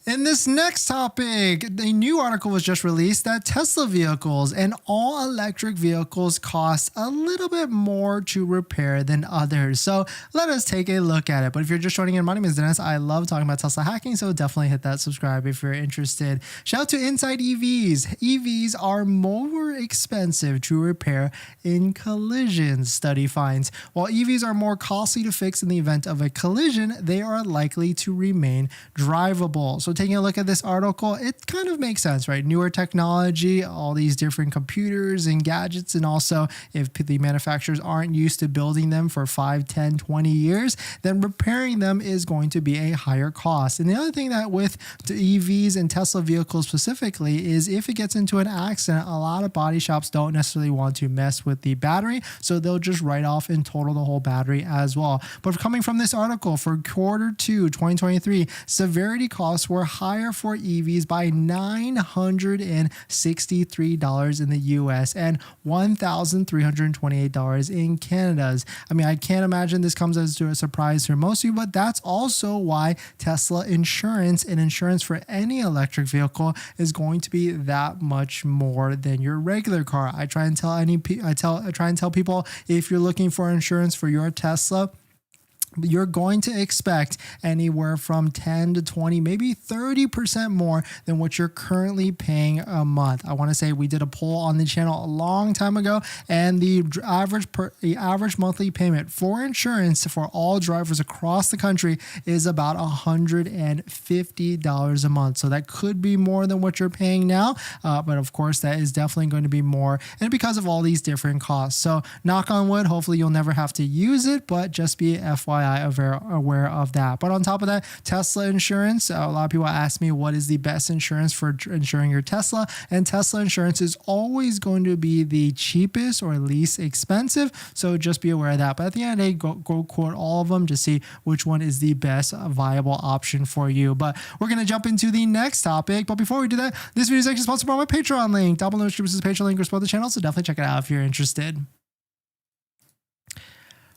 In this next topic, a new article was just released that Tesla vehicles and all electric vehicles cost a little bit more to repair than others. So let us take a look at it. But if you're just joining in, my name is Dennis. I love talking about Tesla hacking, so definitely hit that subscribe if you're interested. Shout out to Inside EVs. EVs are more expensive to repair in collisions, study finds. While EVs are more costly to fix in the event of a collision, they are likely to remain drivable. So taking a look at this article, it kind of makes sense, right? Newer technology, all these different computers and gadgets, and also if the manufacturers aren't used to building them for 5, 10, 20 years, then repairing them is going to be a higher cost. And the other thing that with the EVs and Tesla vehicles specifically is if it gets into an accident, a lot of body shops don't necessarily want to mess with the battery, so they'll just write off and total the whole battery as well. But coming from this article, for Q2 2023, severity costs were higher for EVs by $963 in the US and $1,328 in Canada's. I mean, I can't imagine this comes as a surprise for most of you, but that's also why Tesla insurance and insurance for any electric vehicle is going to be that much more than your regular car. I try and tell people, if you're looking for insurance for your Tesla, you're going to expect anywhere from 10 to 20, maybe 30% more than what you're currently paying a month. I want to say we did a poll on the channel a long time ago, and the average monthly payment for insurance for all drivers across the country is about $150 a month. So that could be more than what you're paying now, but of course that is definitely going to be more, and because of all these different costs. So knock on wood, hopefully you'll never have to use it, but just be FYI aware of that. But on top of that, Tesla insurance, a lot of people ask me what is the best insurance for insuring your Tesla, and Tesla insurance is always going to be the cheapest or least expensive, so just be aware of that. But at the end of the day, go quote all of them to see which one is the best viable option for you. But we're going to jump into the next topic, but before we do that, this video is actually sponsored by my Patreon link. Down below in the description is the Patreon link or support the channel, so definitely check it out if you're interested.